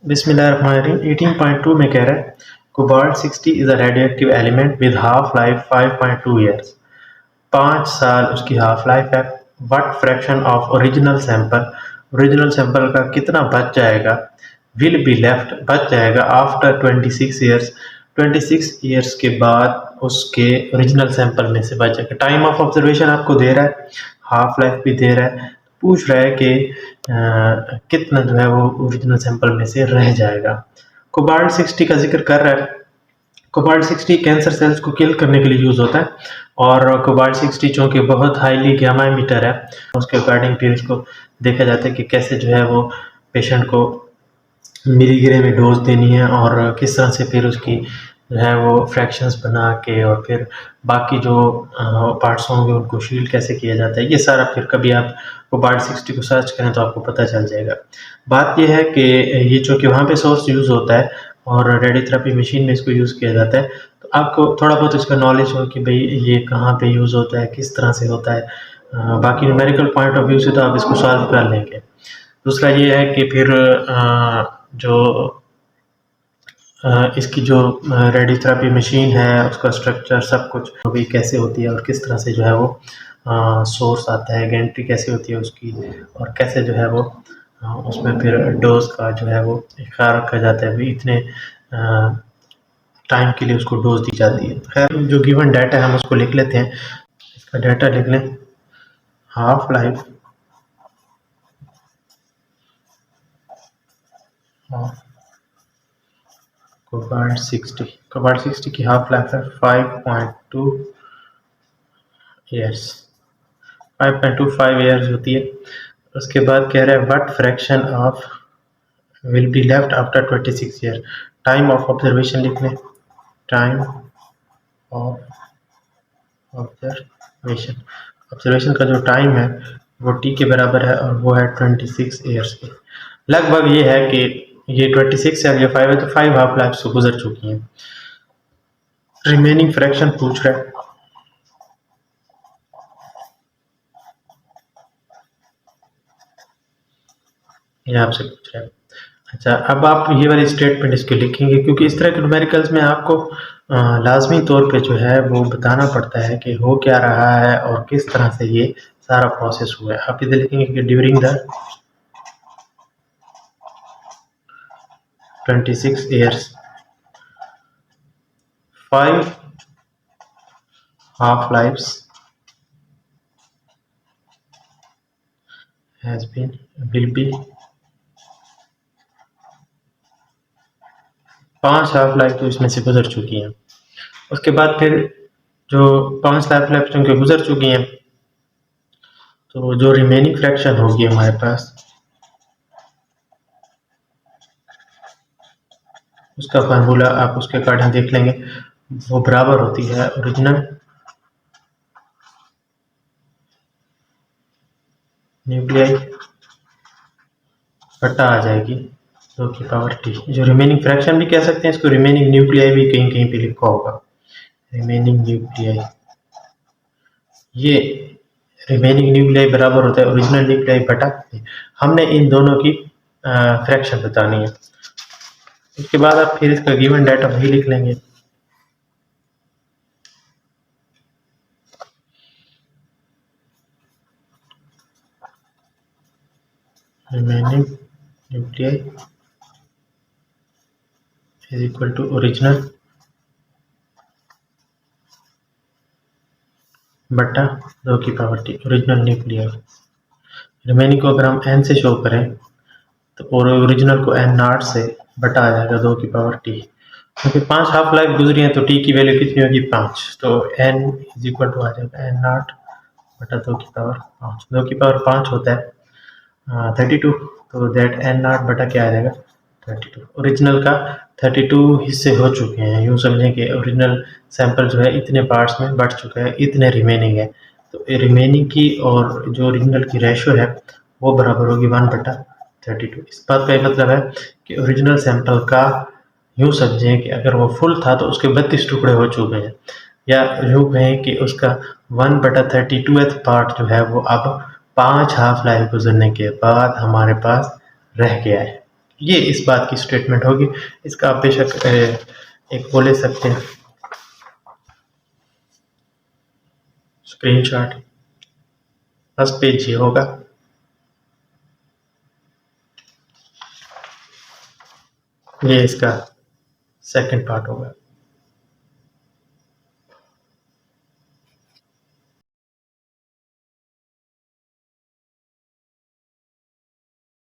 बिस्मिल्लाहिर्रहमानिर्रहीम 18.2 में कह रहा है cobalt 60 is a radioactive element with half life 5.2 years. 5 साल उसकी हाफ लाइफ है। What fraction of original sample का कितना बच जाएगा, विल बी लेफ्ट बच जाएगा आफ्टर 26 ईयर्स, 26 ईयर्स के बाद उसके ओरिजिनल सैंपल में से बच जाएगा। टाइम ऑफ ऑब्जर्वेशन आपको दे रहा है, हाफ लाइफ भी दे रहा है, पूछ रहा है कि कितना जो है वो ओरिजिनल सैंपल में से रह जाएगा। कोबाल्ट 60 का जिक्र कर रहा है। कोबाल्ट 60 कैंसर सेल्स को किल करने के लिए यूज़ होता है और कोबाल्ट 60 चूँकि बहुत हाईली गामा एमिटर है, उसके अकॉर्डिंग फिर इसको देखा जाता है कि कैसे जो है वो पेशेंट को मिलीग्राम में डोज देनी है और किस तरह से फिर उसकी जो है वो फ्रैक्शंस बना के और फिर बाकी जो पार्ट्स होंगे उनको शील्ड कैसे किया जाता है, ये सारा फिर कभी आप कोबाल्ट 60 को सर्च करें तो आपको पता चल जाएगा। बात यह है कि ये चूँकि वहाँ पे सोर्स यूज़ होता है और रेडियोथेरेपी मशीन में इसको यूज़ किया जाता है, तो आपको थोड़ा बहुत इसका नॉलेज हो कि भाई ये कहाँ पे यूज़ होता है, किस तरह से होता है। बाकी न्यूमेरिकल पॉइंट ऑफ व्यू से तो आप इसको सॉल्व कर लेंगे। दूसरा ये है कि फिर इसकी जो रेडियोथेरेपी मशीन है उसका स्ट्रक्चर सब कुछ भी कैसे होती है और किस तरह से जो है वो सोर्स आता है, गेंट्री कैसे होती है उसकी और कैसे जो है वो उसमें फिर डोज का जो है वो ख्याल रखा जाता है, भी इतने टाइम के लिए उसको डोज दी जाती है। खैर जो गिवन डाटा है हम उसको लिख लेते हैं। इसका डाटा लिख लें, हाफ लाइफ कोबाल्ट 60 की हाफ लाइफ है 5.2 ईयर्स, 5.25 ईयर्स होती है। उसके बाद कह रहा है what fraction of will be left after 26 year. Time of observation लिख लें, टाइम ऑफ ऑब्जर्वेशन का जो टाइम है वो टी के बराबर है और वो है 26 ईयर्स की। लगभग ये है कि ये 26 है, ये 5 है, तो 5 हाफ लाइफ से गुजर चुकी हैं। रिमेनिंग फ्रैक्शन पूछ रहा है, ये आपसे पूछ रहा है। अच्छा, अब आप ये वाली स्टेटमेंट इसके लिखेंगे क्योंकि इस तरह के न्यूमेरिकल्स में आपको लाजमी तौर पे जो है वो बताना पड़ता है कि हो क्या रहा है और किस तरह से ये सारा प्रोसेस हुआ है। आप इधर लिखेंगे कि during the 26 years 5 half lives will be 5 half life तो इसमें से गुजर चुकी हैं। उसके बाद फिर जो 5 हाफ लाइफ चूँकि गुजर चुकी हैं तो जो रिमेनिंग फ्रैक्शन होगी हमारे पास उसका फार्मूला आप उसके अकॉर्डिंग देख लेंगे, वो बराबर होती है ओरिजिनल न्यूक्लियाई बटा आ जाएगी 2 की पावर टी। जो रिमेनिंग फ्रैक्शन भी कह सकते हैं इसको, रिमेनिंग न्यूक्लियाई भी कहीं कहीं पे लिखा होगा, रिमेनिंग न्यूक्लियाई। ये रिमेनिंग न्यूक्लियाई बराबर होता है ओरिजिनल न्यूक्लियाई बटा। हमने इन दोनों की फ्रैक्शन बतानी है। उसके बाद आप फिर इसका गिवन डाटा वही लिख लेंगे, remaining nuclei is equal to original बटा 2 की power t, original nuclei. Remaining को अगर हम एन से शो करें तो और ओरिजिनल को एन नॉट से बटा आ जाएगा 2 की पावर टी, क्योंकि 5 हाफ लाइफ गुजरी है तो टी की वैल्यू कितनी होगी 5, तो एन इज इक्वल टू आ जाएगा एन नॉट बटा 2 की पावर 5। 2 की पावर 5 होता है 32, तो दैट एन नॉट बटा क्या आ जाएगा 32। ओरिजिनल का 32 हिस्से हो चुके हैं, यूँ समझें कि ओरिजिनल सैंपल जो है इतने पार्ट्स में बढ़ चुका है, इतने रिमेनिंग है, तो रिमेनिंग की और जो ओरिजिनल की रेशो है वो बराबर होगी 1/32। इस बात का ये मतलब है कि ओरिजिनल सैंपल का यूँ समझें कि अगर वो फुल था तो उसके 32 टुकड़े हो चुके हैं, या यूँ कहें कि उसका 1/32 पार्ट जो है वो अब 5 हाफ लाइफ गुजरने के बाद हमारे पास रह गया है। ये इस बात की स्टेटमेंट होगी। इसका आप बेशक एक वो ले सकते हैं स्क्रीनशॉट। फर्स्ट पेज ये होगा। ये इसका सेकंड पार्ट होगा।